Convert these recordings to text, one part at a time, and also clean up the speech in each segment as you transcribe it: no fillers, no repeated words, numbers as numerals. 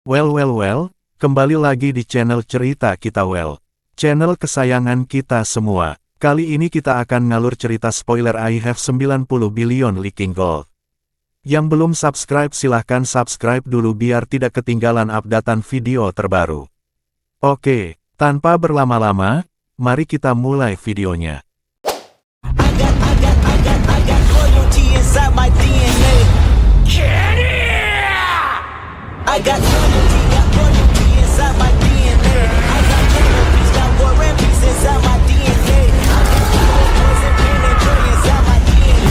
Well, kembali lagi di channel Cerita Kita channel kesayangan kita semua. Kali ini kita akan ngalur cerita spoiler I Have 90 Billion Leaking Gold. Yang belum subscribe silahkan subscribe dulu biar tidak ketinggalan updatean video terbaru. Oke, tanpa berlama-lama, mari kita mulai videonya. I got loyalty inside my DNA. I got trophies, got war and peace inside my DNA. I got poison, pain and joy inside my DNA.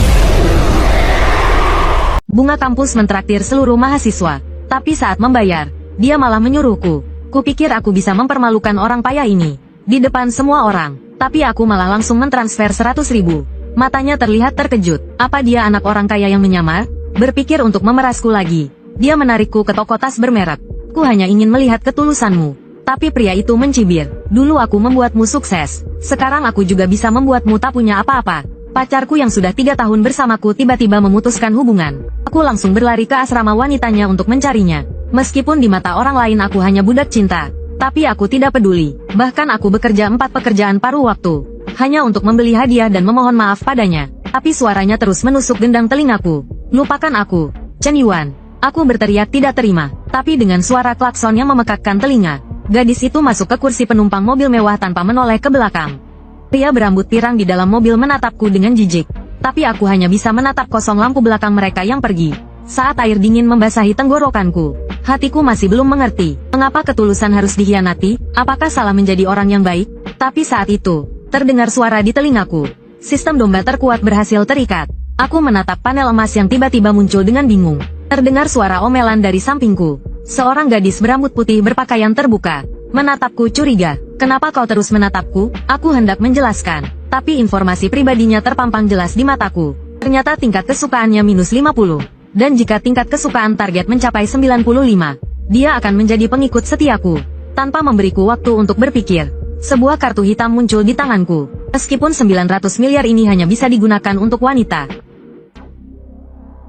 Bunga kampus mentraktir seluruh mahasiswa, tapi saat membayar, dia malah menyuruhku. Kupikir aku bisa mempermalukan orang payah ini di depan semua orang, tapi aku malah langsung mentransfer 100.000. Matanya terlihat terkejut. Apa dia anak orang kaya yang menyamar? Berpikir untuk memerasku lagi. Dia menarikku ke toko tas bermerek. Ku hanya ingin melihat ketulusanmu. Tapi pria itu mencibir. Dulu aku membuatmu sukses. Sekarang aku juga bisa membuatmu tak punya apa-apa. Pacarku yang sudah 3 tahun bersamaku tiba-tiba memutuskan hubungan. Aku langsung berlari ke asrama wanitanya untuk mencarinya. Meskipun di mata orang lain aku hanya budak cinta. Tapi aku tidak peduli. Bahkan aku bekerja 4 pekerjaan paruh waktu. Hanya untuk membeli hadiah dan memohon maaf padanya. Tapi suaranya terus menusuk gendang telingaku. Lupakan aku, Chen Yuan. Aku berteriak tidak terima, tapi dengan suara klakson yang memekakkan telinga. Gadis itu masuk ke kursi penumpang mobil mewah tanpa menoleh ke belakang. Pria berambut pirang di dalam mobil menatapku dengan jijik. Tapi aku hanya bisa menatap kosong lampu belakang mereka yang pergi. Saat air dingin membasahi tenggorokanku, hatiku masih belum mengerti. Mengapa ketulusan harus dikhianati? Apakah salah menjadi orang yang baik? Tapi saat itu, terdengar suara di telingaku. Sistem domba terkuat berhasil terikat. Aku menatap panel emas yang tiba-tiba muncul dengan bingung. Terdengar suara omelan dari sampingku. Seorang gadis berambut putih berpakaian terbuka menatapku curiga. Kenapa kau terus menatapku? Aku hendak menjelaskan, tapi informasi pribadinya terpampang jelas di mataku. Ternyata tingkat kesukaannya -50. Dan jika tingkat kesukaan target mencapai 95, dia akan menjadi pengikut setiaku. Tanpa memberiku waktu untuk berpikir, sebuah kartu hitam muncul di tanganku. Meskipun 900 miliar ini hanya bisa digunakan untuk wanita.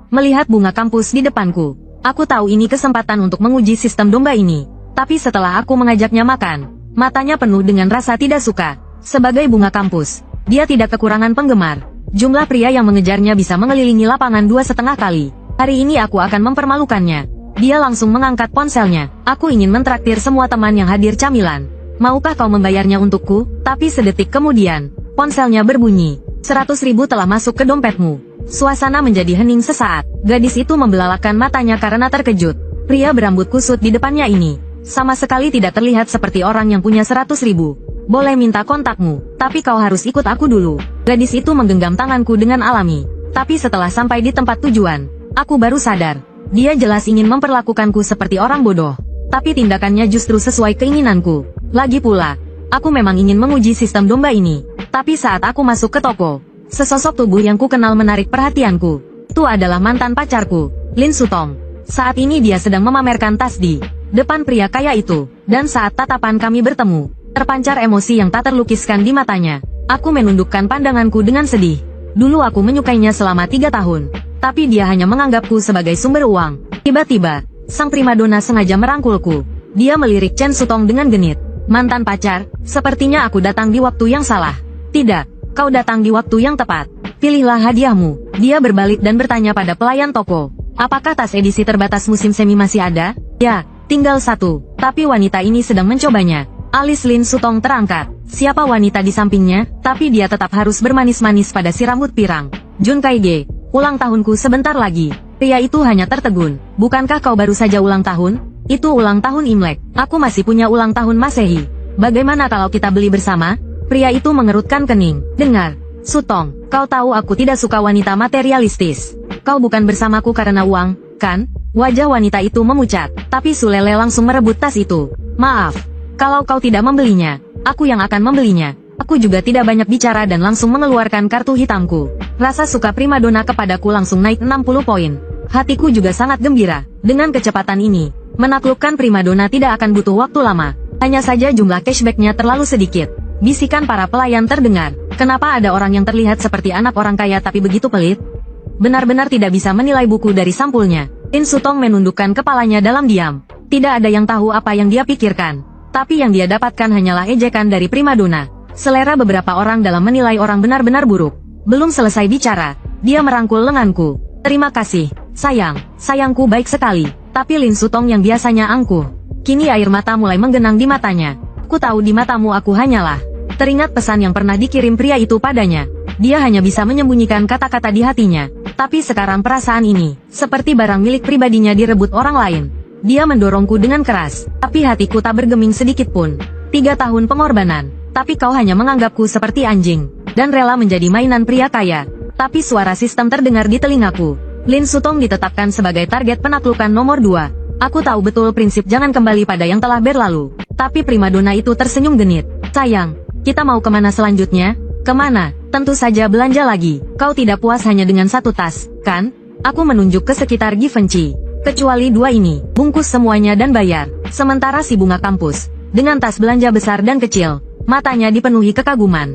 Melihat bunga kampus di depanku, aku tahu ini kesempatan untuk menguji sistem domba ini. Tapi setelah aku mengajaknya makan, matanya penuh dengan rasa tidak suka. Sebagai bunga kampus, dia tidak kekurangan penggemar. Jumlah pria yang mengejarnya bisa mengelilingi lapangan 2,5 kali. Hari ini aku akan mempermalukannya. Dia langsung mengangkat ponselnya. Aku ingin mentraktir semua teman yang hadir camilan. Maukah kau membayarnya untukku? Tapi sedetik kemudian, ponselnya berbunyi. 100.000 telah masuk ke dompetmu. Suasana menjadi hening sesaat. Gadis itu membelalakan matanya karena terkejut. Pria berambut kusut di depannya ini sama sekali tidak terlihat seperti orang yang punya 100.000. Boleh minta kontakmu, tapi kau harus ikut aku dulu. Gadis itu menggenggam tanganku dengan alami. Tapi setelah sampai di tempat tujuan, aku baru sadar. Dia jelas ingin memperlakukanku seperti orang bodoh. Tapi tindakannya justru sesuai keinginanku. Lagi pula, aku memang ingin menguji sistem domba ini. Tapi saat aku masuk ke toko, sesosok tubuh yang kukenal menarik perhatianku. Itu adalah mantan pacarku, Lin Sutong. Saat ini dia sedang memamerkan tas di depan pria kaya itu. Dan saat tatapan kami bertemu, terpancar emosi yang tak terlukiskan di matanya. Aku menundukkan pandanganku dengan sedih. Dulu aku menyukainya selama 3 tahun. Tapi dia hanya menganggapku sebagai sumber uang. Tiba-tiba, sang primadona sengaja merangkulku. Dia melirik Chen Sutong dengan genit. Mantan pacar, sepertinya aku datang di waktu yang salah. Tidak, kau datang di waktu yang tepat. Pilihlah hadiahmu. Dia berbalik dan bertanya pada pelayan toko. Apakah tas edisi terbatas musim semi masih ada? Ya, tinggal 1. Tapi wanita ini sedang mencobanya. Alis Lin Sutong terangkat. Siapa wanita di sampingnya? Tapi dia tetap harus bermanis-manis pada si rambut pirang. Jun Kaige, ulang tahunku sebentar lagi. Pria itu hanya tertegun. Bukankah kau baru saja ulang tahun? Itu ulang tahun Imlek. Aku masih punya ulang tahun Masehi. Bagaimana kalau kita beli bersama? Pria itu mengerutkan kening. Dengar, Sutong, kau tahu aku tidak suka wanita materialistis. Kau bukan bersamaku karena uang, kan? Wajah wanita itu memucat, tapi Sulele langsung merebut tas itu. Maaf, kalau kau tidak membelinya, aku yang akan membelinya. Aku juga tidak banyak bicara dan langsung mengeluarkan kartu hitamku. Rasa suka primadona kepadaku langsung naik 60 poin. Hatiku juga sangat gembira. Dengan kecepatan ini, menaklukkan primadona tidak akan butuh waktu lama. Hanya saja jumlah cashbacknya terlalu sedikit. Bisikan para pelayan terdengar. Kenapa ada orang yang terlihat seperti anak orang kaya tapi begitu pelit? Benar-benar tidak bisa menilai buku dari sampulnya. Lin Sutong menundukkan kepalanya dalam diam. Tidak ada yang tahu apa yang dia pikirkan. Tapi yang dia dapatkan hanyalah ejekan dari primadona. Selera beberapa orang dalam menilai orang benar-benar buruk. Belum selesai bicara, dia merangkul lenganku. Terima kasih, sayang. Sayangku baik sekali. Tapi Lin Sutong yang biasanya angkuh. Kini air mata mulai menggenang di matanya. Ku tahu di matamu aku hanyalah. Teringat pesan yang pernah dikirim pria itu padanya. Dia hanya bisa menyembunyikan kata-kata di hatinya. Tapi sekarang perasaan ini, seperti barang milik pribadinya direbut orang lain. Dia mendorongku dengan keras, tapi hatiku tak bergeming sedikit pun. 3 tahun pengorbanan, tapi kau hanya menganggapku seperti anjing, dan rela menjadi mainan pria kaya. Tapi suara sistem terdengar di telingaku. Lin Sutong ditetapkan sebagai target penaklukan nomor 2. Aku tahu betul prinsip jangan kembali pada yang telah berlalu. Tapi primadona itu tersenyum genit. Sayang, kita mau kemana selanjutnya? Kemana? Tentu saja belanja lagi. Kau tidak puas hanya dengan 1 tas, kan? Aku menunjuk ke sekitar Givenchy. Kecuali 2 ini, bungkus semuanya dan bayar. Sementara si bunga kampus, dengan tas belanja besar dan kecil, matanya dipenuhi kekaguman.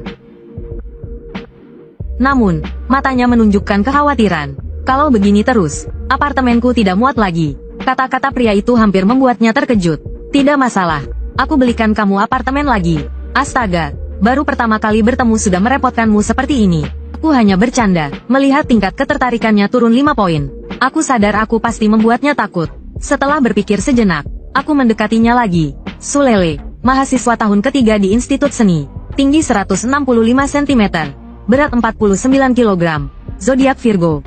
Namun, matanya menunjukkan kekhawatiran. Kalau begini terus, apartemenku tidak muat lagi. Kata-kata pria itu hampir membuatnya terkejut. Tidak masalah, aku belikan kamu apartemen lagi. Astaga. Baru pertama kali bertemu sudah merepotkanmu seperti ini. Aku hanya bercanda, melihat tingkat ketertarikannya turun 5 poin. Aku sadar aku pasti membuatnya takut. Setelah berpikir sejenak, aku mendekatinya lagi. Sulele, mahasiswa tahun ketiga di Institut Seni. Tinggi 165 cm. Berat 49 kg. Zodiak Virgo.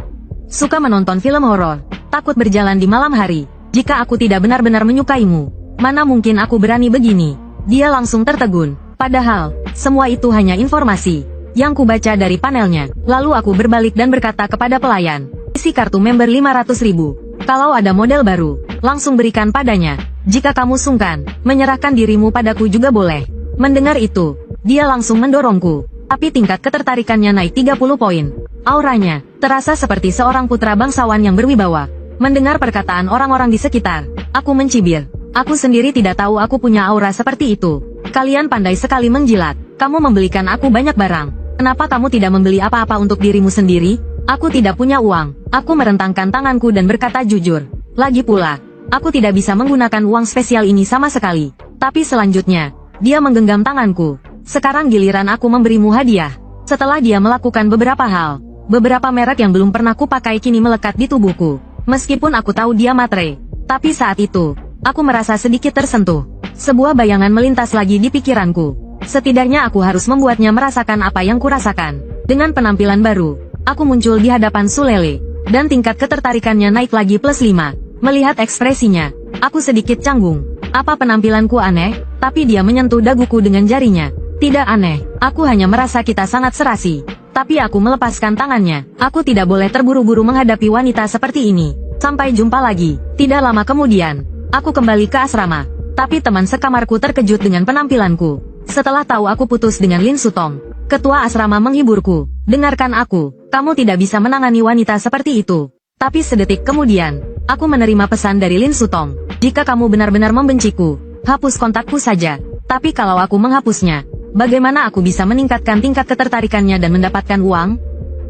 Suka menonton film horor. Takut berjalan di malam hari. Jika aku tidak benar-benar menyukaimu, mana mungkin aku berani begini? Dia langsung tertegun. Padahal, semua itu hanya informasi yang kubaca dari panelnya. Lalu aku berbalik dan berkata kepada pelayan, isi kartu member 500.000. Kalau ada model baru, langsung berikan padanya. Jika kamu sungkan, menyerahkan dirimu padaku juga boleh. Mendengar itu, dia langsung mendorongku. Tapi tingkat ketertarikannya naik 30 poin. Auranya, terasa seperti seorang putra bangsawan yang berwibawa. Mendengar perkataan orang-orang di sekitar, aku mencibir. Aku sendiri tidak tahu aku punya aura seperti itu. Kalian pandai sekali menjilat. Kamu membelikan aku banyak barang. Kenapa kamu tidak membeli apa-apa untuk dirimu sendiri? Aku tidak punya uang. Aku merentangkan tanganku dan berkata jujur. Lagi pula, aku tidak bisa menggunakan uang spesial ini sama sekali. Tapi selanjutnya, dia menggenggam tanganku. Sekarang giliran aku memberimu hadiah. Setelah dia melakukan beberapa hal, beberapa merek yang belum pernah kupakai kini melekat di tubuhku. Meskipun aku tahu dia matre. Tapi saat itu, aku merasa sedikit tersentuh. Sebuah bayangan melintas lagi di pikiranku. Setidaknya aku harus membuatnya merasakan apa yang kurasakan. Dengan penampilan baru, aku muncul di hadapan Sulele. Dan tingkat ketertarikannya naik lagi +5. Melihat ekspresinya, aku sedikit canggung. Apa penampilanku aneh? Tapi dia menyentuh daguku dengan jarinya. Tidak aneh, aku hanya merasa kita sangat serasi. Tapi aku melepaskan tangannya. Aku tidak boleh terburu-buru menghadapi wanita seperti ini. Sampai jumpa lagi. Tidak lama kemudian, aku kembali ke asrama. Tapi teman sekamarku terkejut dengan penampilanku. Setelah tahu aku putus dengan Lin Sutong, ketua asrama menghiburku. Dengarkan aku, kamu tidak bisa menangani wanita seperti itu. Tapi sedetik kemudian, aku menerima pesan dari Lin Sutong. Jika kamu benar-benar membenciku, hapus kontakku saja. Tapi kalau aku menghapusnya, bagaimana aku bisa meningkatkan tingkat ketertarikannya dan mendapatkan uang?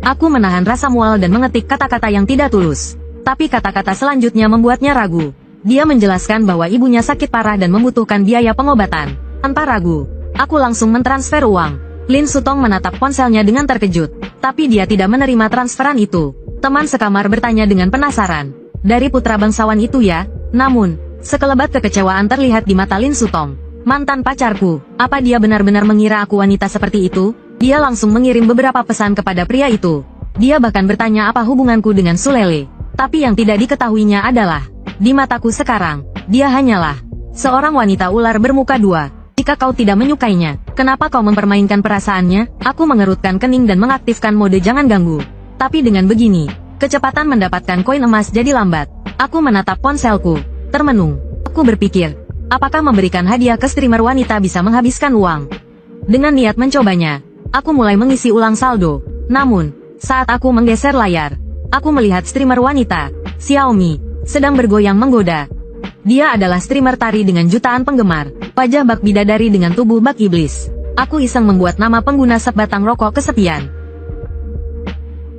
Aku menahan rasa mual dan mengetik kata-kata yang tidak tulus. Tapi kata-kata selanjutnya membuatnya ragu. Dia menjelaskan bahwa ibunya sakit parah dan membutuhkan biaya pengobatan. Tanpa ragu, aku langsung mentransfer uang. Lin Sutong menatap ponselnya dengan terkejut. Tapi dia tidak menerima transferan itu. Teman sekamar bertanya dengan penasaran. Dari putra bangsawan itu ya? Namun, sekelebat kekecewaan terlihat di mata Lin Sutong. Mantan pacarku, apa dia benar-benar mengira aku wanita seperti itu? Dia langsung mengirim beberapa pesan kepada pria itu. Dia bahkan bertanya apa hubunganku dengan Sulele. Tapi yang tidak diketahuinya adalah, di mataku sekarang, dia hanyalah seorang wanita ular bermuka 2. Jika kau tidak menyukainya, kenapa kau mempermainkan perasaannya? Aku mengerutkan kening dan mengaktifkan mode jangan ganggu. Tapi dengan begini, kecepatan mendapatkan koin emas jadi lambat. Aku menatap ponselku, termenung. Aku berpikir, apakah memberikan hadiah ke streamer wanita bisa menghabiskan uang? Dengan niat mencobanya, aku mulai mengisi ulang saldo. Namun, saat aku menggeser layar, aku melihat streamer wanita, Xiaomi, sedang bergoyang menggoda. Dia adalah streamer tari dengan jutaan penggemar, wajah bak bidadari dengan tubuh bak iblis. Aku iseng membuat nama pengguna sebatang rokok kesepian.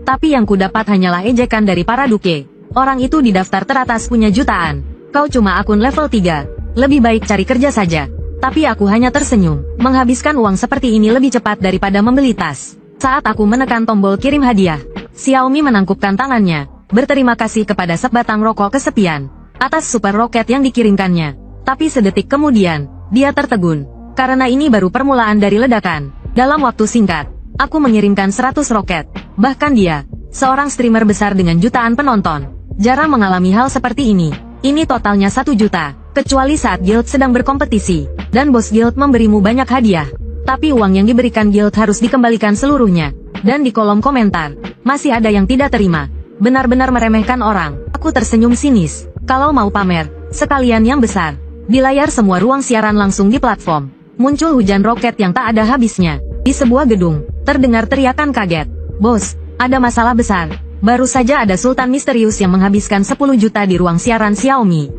Tapi yang kudapat hanyalah ejekan dari para duke. Orang itu di daftar teratas punya jutaan. Kau cuma akun level 3. Lebih baik cari kerja saja. Tapi aku hanya tersenyum. Menghabiskan uang seperti ini lebih cepat daripada membeli tas. Saat aku menekan tombol kirim hadiah, Xiaomi menangkupkan tangannya, berterima kasih kepada sebatang rokok kesepian atas super roket yang dikirimkannya. Tapi sedetik kemudian, dia tertegun. Karena ini baru permulaan dari ledakan. Dalam waktu singkat, aku mengirimkan 100 roket. Bahkan dia, seorang streamer besar dengan jutaan penonton, jarang mengalami hal seperti ini. Ini totalnya 1 juta, kecuali saat guild sedang berkompetisi, dan bos guild memberimu banyak hadiah. Tapi uang yang diberikan guild harus dikembalikan seluruhnya. Dan di kolom komentar, masih ada yang tidak terima. Benar-benar meremehkan orang. Aku tersenyum sinis. Kalau mau pamer, sekalian yang besar. Di layar semua ruang siaran langsung di platform, muncul hujan roket yang tak ada habisnya. Di sebuah gedung, terdengar teriakan kaget. Bos, ada masalah besar. Baru saja ada sultan misterius yang menghabiskan 10 juta di ruang siaran Xiaomi.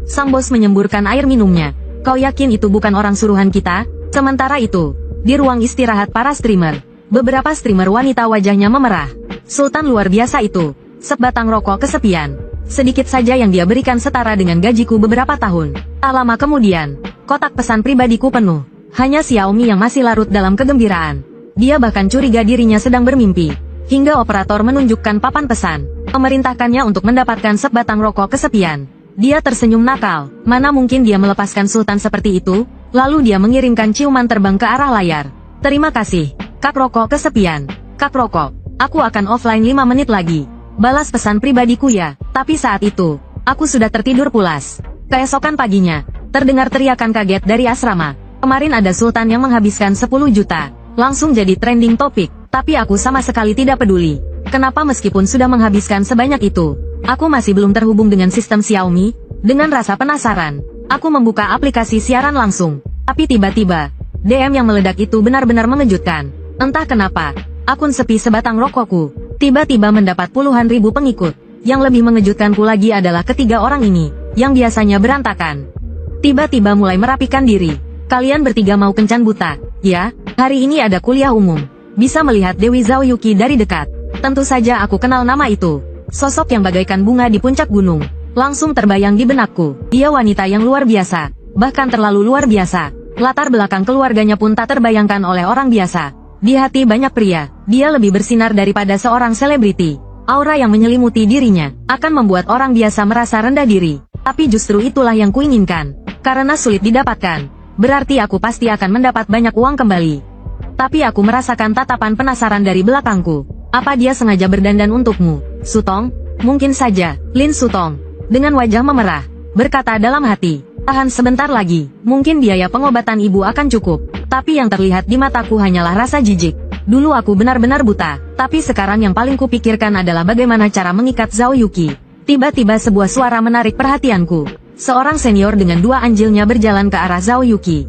Sang bos menyemburkan air minumnya. Kau yakin itu bukan orang suruhan kita? Sementara itu, di ruang istirahat para streamer, beberapa streamer wanita wajahnya memerah. Sultan luar biasa itu. Sebatang rokok kesepian. Sedikit saja yang dia berikan setara dengan gajiku beberapa tahun. Tak lama kemudian, kotak pesan pribadiku penuh. Hanya Xiaomi yang masih larut dalam kegembiraan. Dia bahkan curiga dirinya sedang bermimpi. Hingga operator menunjukkan papan pesan, memerintahkannya untuk mendapatkan sebatang rokok kesepian. Dia tersenyum nakal. Mana mungkin dia melepaskan sultan seperti itu? Lalu dia mengirimkan ciuman terbang ke arah layar. Terima kasih, Kak Rokok kesepian. Kak Rokok, aku akan offline 5 menit lagi. Balas pesan pribadiku ya. Tapi saat itu, aku sudah tertidur pulas. Keesokan paginya, terdengar teriakan kaget dari asrama. Kemarin ada sultan yang menghabiskan 10 juta. Langsung jadi trending topik. Tapi aku sama sekali tidak peduli. Kenapa meskipun sudah menghabiskan sebanyak itu, aku masih belum terhubung dengan sistem Xiaomi? Dengan rasa penasaran, aku membuka aplikasi siaran langsung. Tapi tiba-tiba, DM yang meledak itu benar-benar mengejutkan. Entah kenapa, akun sepi sebatang rokokku tiba-tiba mendapat puluhan ribu pengikut. Yang lebih mengejutkanku lagi adalah ketiga orang ini, yang biasanya berantakan, tiba-tiba mulai merapikan diri. Kalian bertiga mau kencan buta, ya? Hari ini ada kuliah umum. Bisa melihat Dewi Zhao Yuki dari dekat. Tentu saja aku kenal nama itu. Sosok yang bagaikan bunga di puncak gunung. Langsung terbayang di benakku. Dia wanita yang luar biasa. Bahkan terlalu luar biasa. Latar belakang keluarganya pun tak terbayangkan oleh orang biasa. Di hati banyak pria, dia lebih bersinar daripada seorang selebriti. Aura yang menyelimuti dirinya, akan membuat orang biasa merasa rendah diri. Tapi justru itulah yang kuinginkan. Karena sulit didapatkan, berarti aku pasti akan mendapat banyak uang kembali. Tapi aku merasakan tatapan penasaran dari belakangku. Apa dia sengaja berdandan untukmu, Sutong? Mungkin saja, Lin Sutong, dengan wajah memerah, berkata dalam hati. Tahan sebentar lagi, mungkin biaya pengobatan ibu akan cukup. Tapi yang terlihat di mataku hanyalah rasa jijik. Dulu aku benar-benar buta, tapi sekarang yang paling kupikirkan adalah bagaimana cara mengikat Zhao Yuki. Tiba-tiba sebuah suara menarik perhatianku. Seorang senior dengan 2 anjilnya berjalan ke arah Zhao Yuki.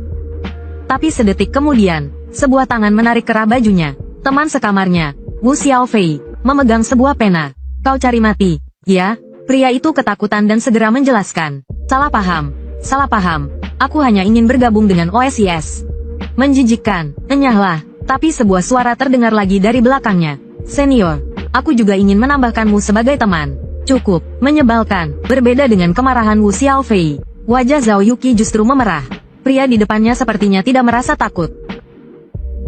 Tapi sedetik kemudian, sebuah tangan menarik kerah bajunya. Teman sekamarnya, Wu Xiaofei, memegang sebuah pena. Kau cari mati, ya? Pria itu ketakutan dan segera menjelaskan. Salah paham. Aku hanya ingin bergabung dengan OSIS. Menjijikkan, enyahlah. Tapi sebuah suara terdengar lagi dari belakangnya. Senior, aku juga ingin menambahkanmu sebagai teman. Cukup, menyebalkan. Berbeda dengan kemarahan Wu Xiaofei, wajah Zhao Yuki justru memerah. Pria di depannya sepertinya tidak merasa takut.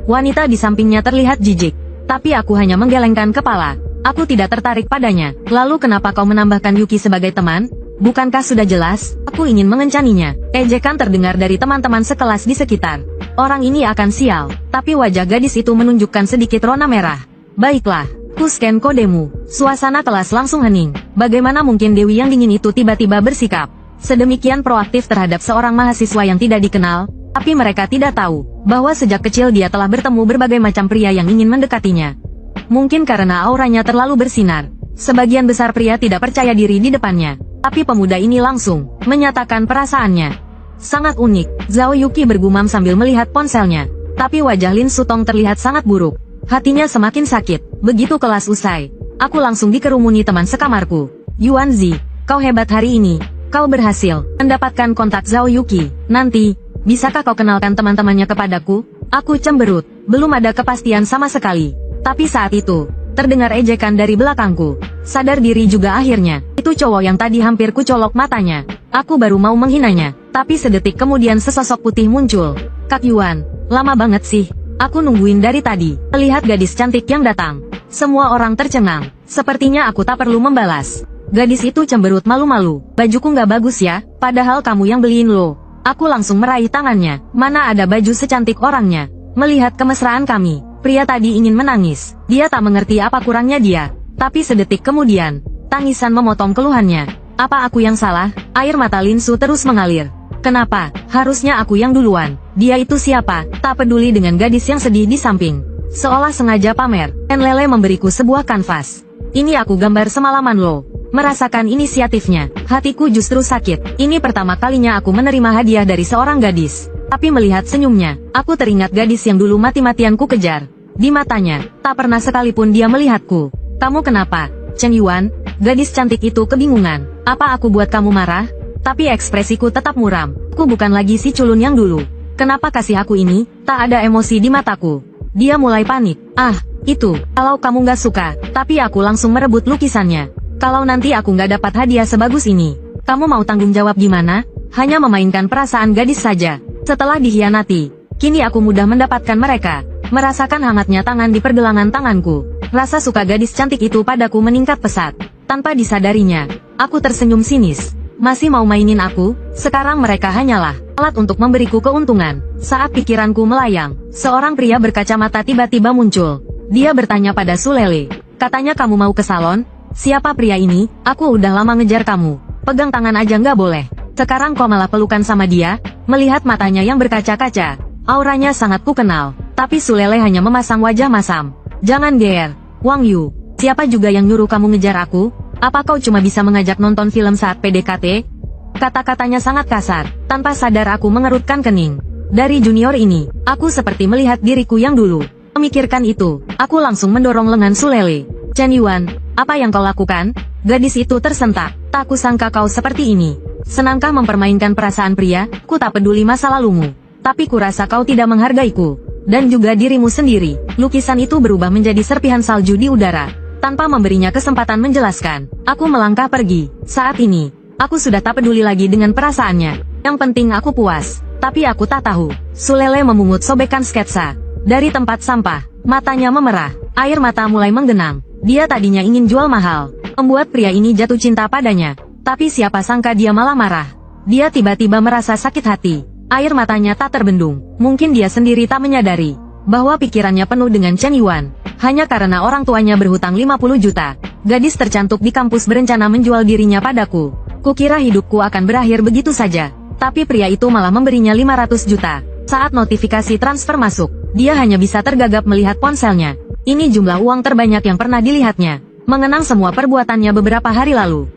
Wanita di sampingnya terlihat jijik. Tapi aku hanya menggelengkan kepala. Aku tidak tertarik padanya. Lalu kenapa kau menambahkan Yuki sebagai teman? Bukankah sudah jelas? Aku ingin mengencaninya. Ejekan terdengar dari teman-teman sekelas di sekitar. Orang ini akan sial. Tapi wajah gadis itu menunjukkan sedikit rona merah. Baiklah, ku scan kodemu. Suasana kelas langsung hening. Bagaimana mungkin Dewi yang dingin itu tiba-tiba bersikap sedemikian proaktif terhadap seorang mahasiswa yang tidak dikenal? Tapi mereka tidak tahu bahwa sejak kecil dia telah bertemu berbagai macam pria yang ingin mendekatinya. Mungkin karena auranya terlalu bersinar. Sebagian besar pria tidak percaya diri di depannya. Tapi pemuda ini langsung menyatakan perasaannya. Sangat unik, Zhao Yuki bergumam sambil melihat ponselnya. Tapi wajah Lin Sutong terlihat sangat buruk. Hatinya semakin sakit. Begitu kelas usai, aku langsung dikerumuni teman sekamarku. Yuan Zi, kau hebat hari ini. Kau berhasil mendapatkan kontak Zhao Yuki. Nanti, bisakah kau kenalkan teman-temannya kepadaku? Aku cemberut. Belum ada kepastian sama sekali. Tapi saat itu, terdengar ejekan dari belakangku. Sadar diri juga akhirnya. Itu cowok yang tadi hampir kucolok matanya. Aku baru mau menghinanya, tapi sedetik kemudian sesosok putih muncul. Kak Yuan, lama banget sih. Aku nungguin dari tadi. Lihat gadis cantik yang datang. Semua orang tercengang. Sepertinya aku tak perlu membalas. Gadis itu cemberut malu-malu. Bajuku nggak bagus ya, padahal kamu yang beliin loh. Aku langsung meraih tangannya. Mana ada baju secantik orangnya. Melihat kemesraan kami, pria tadi ingin menangis. Dia tak mengerti apa kurangnya dia. Tapi sedetik kemudian, tangisan memotong keluhannya. Apa aku yang salah? Air mata Linsu terus mengalir. Kenapa? Harusnya aku yang duluan. Dia itu siapa? Tak peduli dengan gadis yang sedih di samping. Seolah sengaja pamer, Enlele memberiku sebuah kanvas. Ini aku gambar semalaman loh. Merasakan inisiatifnya, hatiku justru sakit. Ini pertama kalinya aku menerima hadiah dari seorang gadis. Tapi melihat senyumnya, aku teringat gadis yang dulu mati-matian ku kejar. Di matanya, tak pernah sekalipun dia melihatku. Kamu kenapa? Chen Yuan, gadis cantik itu kebingungan. Apa aku buat kamu marah? Tapi ekspresiku tetap muram. Ku bukan lagi si culun yang dulu. Kenapa kasih aku ini? Tak ada emosi di mataku. Dia mulai panik. Ah, itu. Kalau kamu gak suka, tapi aku langsung merebut lukisannya. Kalau nanti aku gak dapat hadiah sebagus ini, kamu mau tanggung jawab gimana? Hanya memainkan perasaan gadis saja. Setelah dikhianati, kini aku mudah mendapatkan mereka. Merasakan hangatnya tangan di pergelangan tanganku. Rasa suka gadis cantik itu padaku meningkat pesat. Tanpa disadarinya, aku tersenyum sinis. Masih mau mainin aku? Sekarang mereka hanyalah alat untuk memberiku keuntungan. Saat pikiranku melayang, seorang pria berkacamata tiba-tiba muncul. Dia bertanya pada Sulele. Katanya kamu mau ke salon? Siapa pria ini? Aku udah lama ngejar kamu. Pegang tangan aja nggak boleh. Sekarang kau malah pelukan sama dia? Melihat matanya yang berkaca-kaca, auranya sangat kukenal. Tapi Sulele hanya memasang wajah masam. Jangan geer, Wang Yu. Siapa juga yang nyuruh kamu ngejar aku? Apa kau cuma bisa mengajak nonton film saat PDKT? Kata-katanya sangat kasar. Tanpa sadar aku mengerutkan kening. Dari junior ini, aku seperti melihat diriku yang dulu. Memikirkan itu, aku langsung mendorong lengan Sulele. Chen Yuan, apa yang kau lakukan? Gadis itu tersentak. Tak kusangka kau seperti ini. Senangkah mempermainkan perasaan pria? Ku tak peduli masa lalumu. Tapi kurasa kau tidak menghargaiku. Dan juga dirimu sendiri. Lukisan itu berubah menjadi serpihan salju di udara. Tanpa memberinya kesempatan menjelaskan, aku melangkah pergi. Saat ini, aku sudah tak peduli lagi dengan perasaannya. Yang penting aku puas. Tapi aku tak tahu. Sulele memungut sobekan sketsa. Dari tempat sampah, matanya memerah. Air mata mulai menggenang. Dia tadinya ingin jual mahal, membuat pria ini jatuh cinta padanya. Tapi siapa sangka dia malah marah. Dia tiba-tiba merasa sakit hati. Air matanya tak terbendung. Mungkin dia sendiri tak menyadari bahwa pikirannya penuh dengan Chen Yuan. Hanya karena orang tuanya berhutang 50 juta. Gadis tercantik di kampus berencana menjual dirinya padaku. Kukira hidupku akan berakhir begitu saja. Tapi pria itu malah memberinya 500 juta. Saat notifikasi transfer masuk, dia hanya bisa tergagap melihat ponselnya. Ini jumlah uang terbanyak yang pernah dilihatnya. Mengenang semua perbuatannya beberapa hari lalu.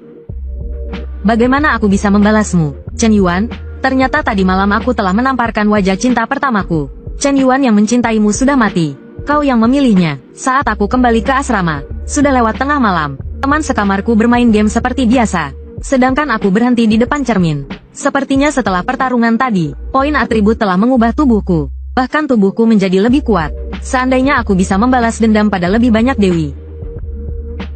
Bagaimana aku bisa membalasmu, Chen Yuan? Ternyata tadi malam aku telah menamparkan wajah cinta pertamaku. Chen Yuan yang mencintaimu sudah mati. Kau yang memilihnya. Saat aku kembali ke asrama, sudah lewat tengah malam. Teman sekamarku bermain game seperti biasa. Sedangkan aku berhenti di depan cermin. Sepertinya setelah pertarungan tadi, poin atribut telah mengubah tubuhku. Bahkan tubuhku menjadi lebih kuat. Seandainya aku bisa membalas dendam pada lebih banyak dewi.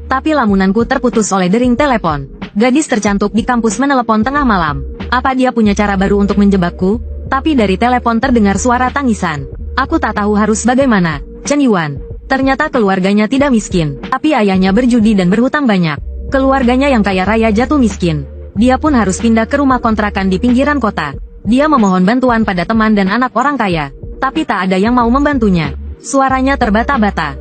Tapi lamunanku terputus oleh dering telepon. Gadis tercantik di kampus menelepon tengah malam. Apa dia punya cara baru untuk menjebakku? Tapi dari telepon terdengar suara tangisan. Aku tak tahu harus bagaimana. Chen Yuan. Ternyata keluarganya tidak miskin, tapi ayahnya berjudi dan berhutang banyak. Keluarganya yang kaya raya jatuh miskin. Dia pun harus pindah ke rumah kontrakan di pinggiran kota. Dia memohon bantuan pada teman dan anak orang kaya. Tapi tak ada yang mau membantunya. Suaranya terbata-bata.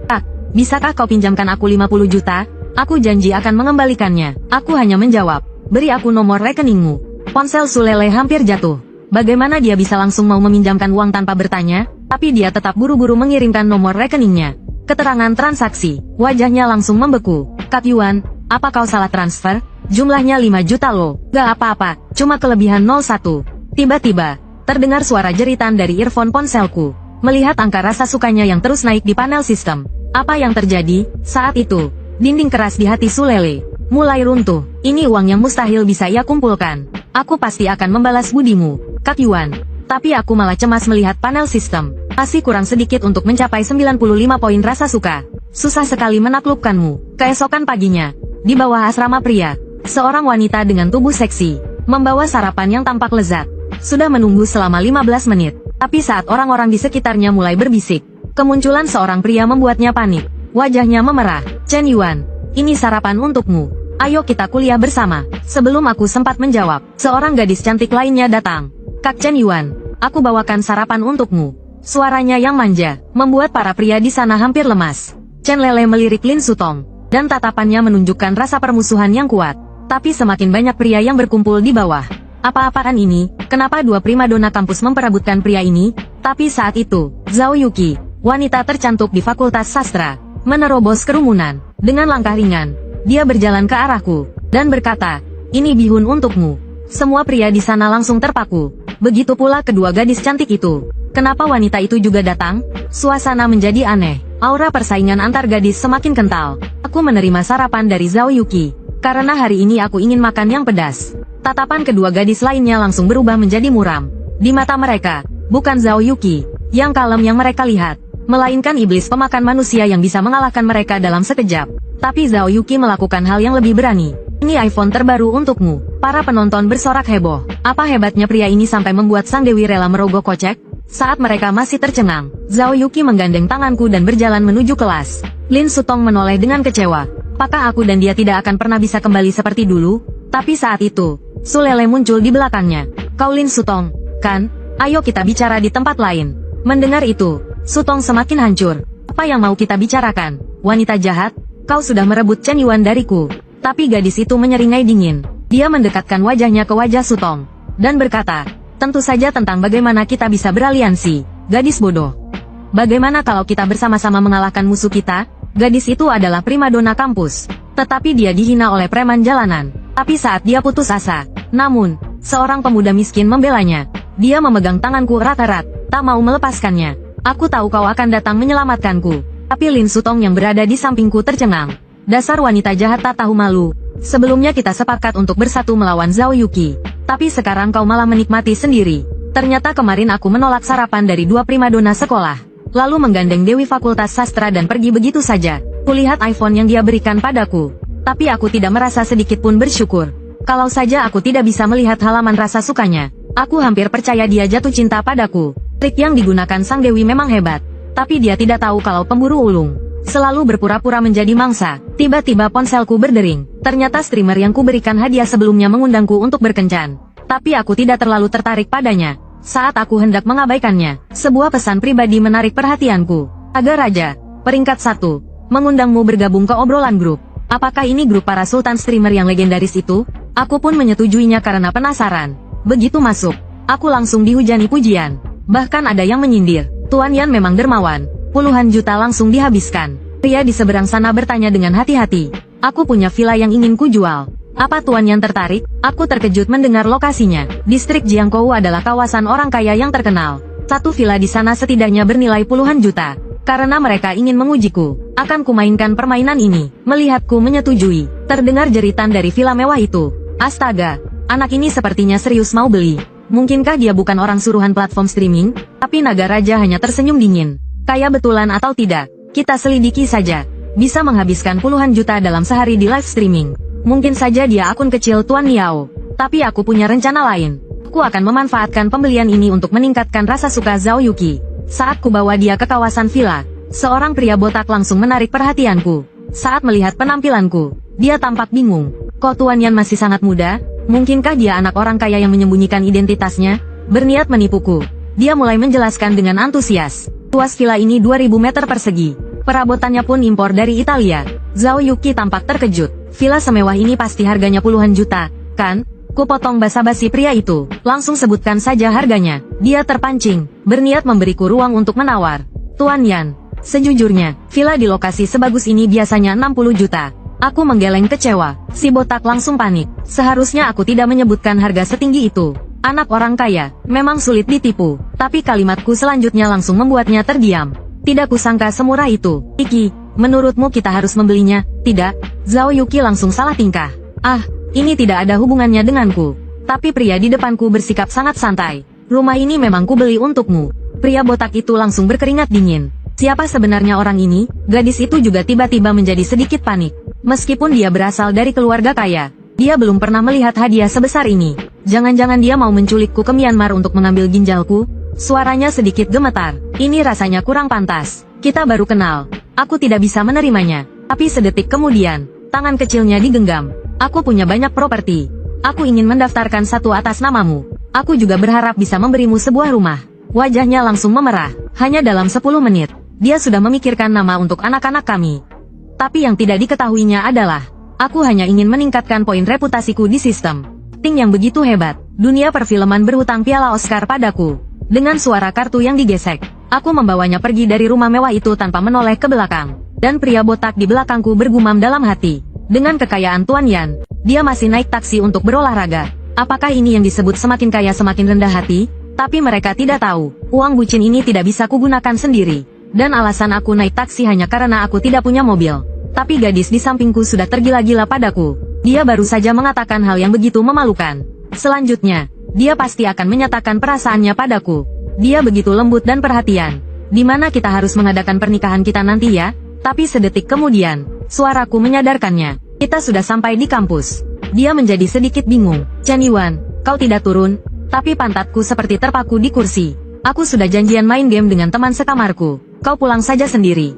Bisakah kau pinjamkan aku 50 juta? Aku janji akan mengembalikannya. Aku hanya menjawab, beri aku nomor rekeningmu. Ponsel Sulele hampir jatuh. Bagaimana dia bisa langsung mau meminjamkan uang tanpa bertanya? Tapi dia tetap buru-buru mengirimkan nomor rekeningnya. Keterangan transaksi. Wajahnya langsung membeku. Kak Yuan, apa kau salah transfer? Jumlahnya 5 juta loh. Gak apa-apa, cuma kelebihan 01. Tiba-tiba, terdengar suara jeritan dari earphone ponselku. Melihat angka rasa sukanya yang terus naik di panel sistem. Apa yang terjadi? Saat itu, dinding keras di hati Sulele mulai runtuh. Ini uang yang mustahil bisa ia kumpulkan. Aku pasti akan membalas budimu, Kak Yuan. Tapi aku malah cemas melihat panel sistem. Masih kurang sedikit untuk mencapai 95 poin rasa suka. Susah sekali menaklukkanmu. Keesokan paginya, di bawah asrama pria, seorang wanita dengan tubuh seksi membawa sarapan yang tampak lezat. Sudah menunggu selama 15 menit, tapi saat orang-orang di sekitarnya mulai berbisik, kemunculan seorang pria membuatnya panik. Wajahnya memerah. Chen Yuan, ini sarapan untukmu. Ayo kita kuliah bersama. Sebelum aku sempat menjawab, seorang gadis cantik lainnya datang. Kak Chen Yuan, aku bawakan sarapan untukmu. Suaranya yang manja, membuat para pria di sana hampir lemas. Chen Lele melirik Lin Sutong, dan tatapannya menunjukkan rasa permusuhan yang kuat. Tapi semakin banyak pria yang berkumpul di bawah. Apa-apaan ini? Kenapa dua primadona kampus memperebutkan pria ini? Tapi saat itu, Zhao Yuki, wanita tercantik di Fakultas Sastra, menerobos kerumunan. Dengan langkah ringan, dia berjalan ke arahku, dan berkata, ini bihun untukmu. Semua pria di sana langsung terpaku. Begitu pula kedua gadis cantik itu. Kenapa wanita itu juga datang? Suasana menjadi aneh. Aura persaingan antar gadis semakin kental. Aku menerima sarapan dari Zhao Yuki, karena hari ini aku ingin makan yang pedas. Tatapan kedua gadis lainnya langsung berubah menjadi muram. Di mata mereka, bukan Zhao Yuki yang kalem yang mereka lihat, melainkan iblis pemakan manusia yang bisa mengalahkan mereka dalam sekejap. Tapi Zhao Yuki melakukan hal yang lebih berani. Ini iPhone terbaru untukmu. Para penonton bersorak heboh. Apa hebatnya pria ini sampai membuat sang dewi rela merogoh kocek? Saat mereka masih tercengang, Zhao Yuki menggandeng tanganku dan berjalan menuju kelas. Lin Sutong menoleh dengan kecewa. Apakah aku dan dia tidak akan pernah bisa kembali seperti dulu? Tapi saat itu, Su Lele muncul di belakangnya. Kau Lin Sutong, kan? Ayo kita bicara di tempat lain. Mendengar itu, Sutong semakin hancur. Apa yang mau kita bicarakan? Wanita jahat, kau sudah merebut Chen Yuan dariku. Tapi gadis itu menyeringai dingin. Dia mendekatkan wajahnya ke wajah Sutong, dan berkata, tentu saja tentang bagaimana kita bisa beraliansi. Gadis bodoh. Bagaimana kalau kita bersama-sama mengalahkan musuh kita? Gadis itu adalah primadona kampus. Tetapi dia dihina oleh preman jalanan. Tapi saat dia putus asa, namun, seorang pemuda miskin membelanya. Dia memegang tanganku erat-erat, tak mau melepaskannya. Aku tahu kau akan datang menyelamatkanku. Tapi Lin Sutong yang berada di sampingku tercengang. Dasar wanita jahat tak tahu malu. Sebelumnya kita sepakat untuk bersatu melawan Zhao Yuki. Tapi sekarang kau malah menikmati sendiri. Ternyata kemarin aku menolak sarapan dari dua primadona sekolah, lalu menggandeng Dewi Fakultas Sastra dan pergi begitu saja. Kulihat iPhone yang dia berikan padaku. Tapi aku tidak merasa sedikit pun bersyukur. Kalau saja aku tidak bisa melihat halaman rasa sukanya, aku hampir percaya dia jatuh cinta padaku. Trik yang digunakan sang dewi memang hebat. Tapi dia tidak tahu kalau pemburu ulung selalu berpura-pura menjadi mangsa. Tiba-tiba ponselku berdering. Ternyata streamer yang kuberikan hadiah sebelumnya mengundangku untuk berkencan. Tapi aku tidak terlalu tertarik padanya. Saat aku hendak mengabaikannya, sebuah pesan pribadi menarik perhatianku. Agar Raja, peringkat 1, mengundangmu bergabung ke obrolan grup. Apakah ini grup para sultan streamer yang legendaris itu? Aku pun menyetujuinya karena penasaran. Begitu masuk, aku langsung dihujani pujian. Bahkan ada yang menyindir, Tuan Yan memang dermawan. Puluhan juta langsung dihabiskan. Pria di seberang sana bertanya dengan hati-hati. Aku punya villa yang ingin kujual. Apa Tuan Yan tertarik? Aku terkejut mendengar lokasinya. Distrik Jiangkou adalah kawasan orang kaya yang terkenal. Satu villa di sana setidaknya bernilai puluhan juta. Karena mereka ingin mengujiku, akan kumainkan permainan ini. Melihatku menyetujui, terdengar jeritan dari villa mewah itu. Astaga, anak ini sepertinya serius mau beli. Mungkinkah dia bukan orang suruhan platform streaming? Tapi naga raja hanya tersenyum dingin. Kaya betulan atau tidak, kita selidiki saja. Bisa menghabiskan puluhan juta dalam sehari di live streaming. Mungkin saja dia akun kecil Tuan Niao. Tapi aku punya rencana lain. Aku akan memanfaatkan pembelian ini untuk meningkatkan rasa suka Zhao Yuki. Saat ku bawa dia ke kawasan villa, seorang pria botak langsung menarik perhatianku. Saat melihat penampilanku, dia tampak bingung. Kok Tuan Yan masih sangat muda? Mungkinkah dia anak orang kaya yang menyembunyikan identitasnya? Berniat menipuku. Dia mulai menjelaskan dengan antusias. Luas villa ini 2000 meter persegi. Perabotannya pun impor dari Italia. Zhao Yuki tampak terkejut. Villa semewah ini pasti harganya puluhan juta, kan? Kupotong basa-basi pria itu. Langsung sebutkan saja harganya. Dia terpancing, berniat memberiku ruang untuk menawar. Tuan Yan, sejujurnya, villa di lokasi sebagus ini biasanya 60 juta. Aku menggeleng kecewa. Si botak langsung panik. Seharusnya aku tidak menyebutkan harga setinggi itu. Anak orang kaya, memang sulit ditipu. Tapi kalimatku selanjutnya langsung membuatnya terdiam. Tidak kusangka semurah itu. Iki, menurutmu kita harus membelinya? Tidak. Zhao Yuki langsung salah tingkah. Ah, ini tidak ada hubungannya denganku. Tapi pria di depanku bersikap sangat santai. Rumah ini memang kubeli untukmu. Pria botak itu langsung berkeringat dingin. Siapa sebenarnya orang ini? Gadis itu juga tiba-tiba menjadi sedikit panik. Meskipun dia berasal dari keluarga kaya, dia belum pernah melihat hadiah sebesar ini. Jangan-jangan dia mau menculikku ke Myanmar untuk mengambil ginjalku? Suaranya sedikit gemetar. Ini rasanya kurang pantas. Kita baru kenal. Aku tidak bisa menerimanya. Tapi sedetik kemudian, tangan kecilnya digenggam. Aku punya banyak properti. Aku ingin mendaftarkan satu atas namamu. Aku juga berharap bisa memberimu sebuah rumah. Wajahnya langsung memerah. Hanya dalam 10 menit, dia sudah memikirkan nama untuk anak-anak kami. Tapi yang tidak diketahuinya adalah, aku hanya ingin meningkatkan poin reputasiku di sistem. Ting yang begitu hebat, dunia perfilman berhutang piala Oscar padaku. Dengan suara kartu yang digesek, aku membawanya pergi dari rumah mewah itu tanpa menoleh ke belakang. Dan pria botak di belakangku bergumam dalam hati. Dengan kekayaan Tuan Yan, dia masih naik taksi untuk berolahraga. Apakah ini yang disebut semakin kaya semakin rendah hati? Tapi mereka tidak tahu, uang bucin ini tidak bisa kugunakan sendiri. Dan alasan aku naik taksi hanya karena aku tidak punya mobil. Tapi gadis di sampingku sudah tergila-gila padaku. Dia baru saja mengatakan hal yang begitu memalukan. Selanjutnya, dia pasti akan menyatakan perasaannya padaku. Dia begitu lembut dan perhatian. Di mana kita harus mengadakan pernikahan kita nanti ya? Tapi sedetik kemudian, suaraku menyadarkannya. Kita sudah sampai di kampus. Dia menjadi sedikit bingung. Chen Yuan, kau tidak turun? Tapi pantatku seperti terpaku di kursi. Aku sudah janjian main game dengan teman sekamarku. Kau pulang saja sendiri.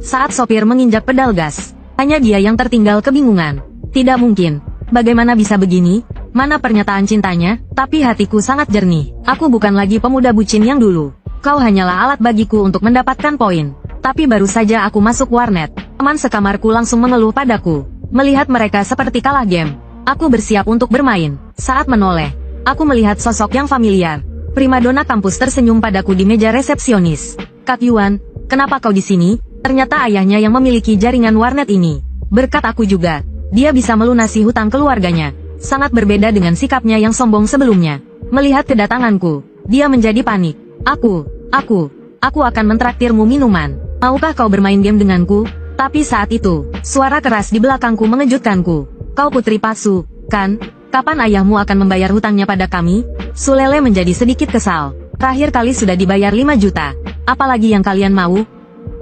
Saat sopir menginjak pedal gas, hanya dia yang tertinggal kebingungan. Tidak mungkin. Bagaimana bisa begini? Mana pernyataan cintanya? Tapi hatiku sangat jernih. Aku bukan lagi pemuda bucin yang dulu. Kau hanyalah alat bagiku untuk mendapatkan poin. Tapi baru saja aku masuk warnet, teman sekamarku langsung mengeluh padaku. Melihat mereka seperti kalah game, aku bersiap untuk bermain. Saat menoleh, aku melihat sosok yang familiar. Primadona kampus tersenyum padaku di meja resepsionis. Kak Yuan, kenapa kau di sini? Ternyata ayahnya yang memiliki jaringan warnet ini. Berkat aku juga, dia bisa melunasi hutang keluarganya. Sangat berbeda dengan sikapnya yang sombong sebelumnya. Melihat kedatanganku, dia menjadi panik. Aku akan mentraktirmu minuman. Maukah kau bermain game denganku? Tapi saat itu, suara keras di belakangku mengejutkanku. Kau putri palsu, kan? Kapan ayahmu akan membayar hutangnya pada kami? Sulele menjadi sedikit kesal. Terakhir kali sudah dibayar 5 juta. Apalagi yang kalian mau?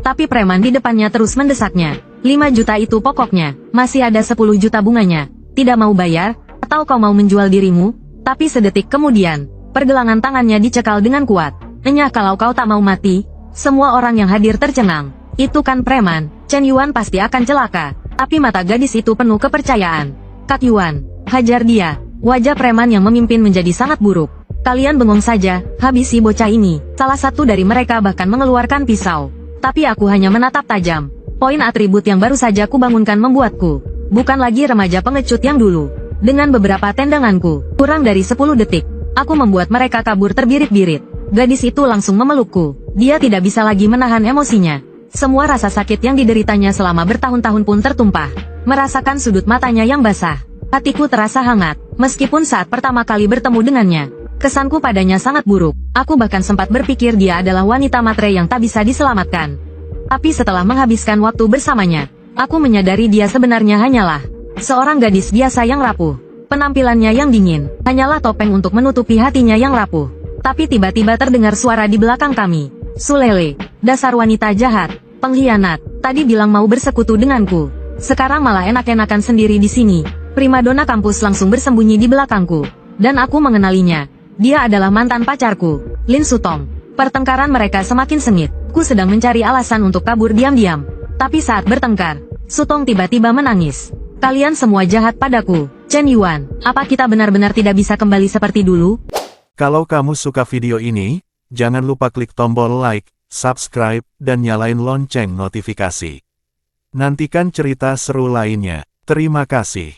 Tapi preman di depannya terus mendesaknya. 5 juta itu pokoknya. Masih ada 10 juta bunganya. Tidak mau bayar? Atau kau mau menjual dirimu? Tapi sedetik kemudian, pergelangan tangannya dicekal dengan kuat. Enyah kalau kau tak mau mati. Semua orang yang hadir tercengang. Itu kan preman. Chen Yuan pasti akan celaka. Tapi mata gadis itu penuh kepercayaan. Kak Yuan, hajar dia. Wajah preman yang memimpin menjadi sangat buruk. Kalian bengong saja, habisi bocah ini. Salah satu dari mereka bahkan mengeluarkan pisau. Tapi aku hanya menatap tajam. Poin atribut yang baru saja kubangunkan membuatku bukan lagi remaja pengecut yang dulu. Dengan beberapa tendanganku, kurang dari 10 detik, aku membuat mereka kabur terbirit-birit. Gadis itu langsung memelukku. Dia tidak bisa lagi menahan emosinya. Semua rasa sakit yang dideritanya selama bertahun-tahun pun tertumpah. Merasakan sudut matanya yang basah. Hatiku terasa hangat, meskipun saat pertama kali bertemu dengannya, kesanku padanya sangat buruk. Aku bahkan sempat berpikir dia adalah wanita matre yang tak bisa diselamatkan. Tapi setelah menghabiskan waktu bersamanya, aku menyadari dia sebenarnya hanyalah seorang gadis biasa yang rapuh. Penampilannya yang dingin, hanyalah topeng untuk menutupi hatinya yang rapuh. Tapi tiba-tiba terdengar suara di belakang kami. Sulele, dasar wanita jahat, pengkhianat, tadi bilang mau bersekutu denganku. Sekarang malah enak-enakan sendiri di sini. Primadona kampus langsung bersembunyi di belakangku. Dan aku mengenalinya. Dia adalah mantan pacarku, Lin Sutong. Pertengkaran mereka semakin sengit. Ku sedang mencari alasan untuk kabur diam-diam. Tapi saat bertengkar, Sutong tiba-tiba menangis. Kalian semua jahat padaku. Chen Yuan, apa kita benar-benar tidak bisa kembali seperti dulu? Kalau kamu suka video ini, jangan lupa klik tombol like, subscribe, dan nyalain lonceng notifikasi. Nantikan cerita seru lainnya. Terima kasih.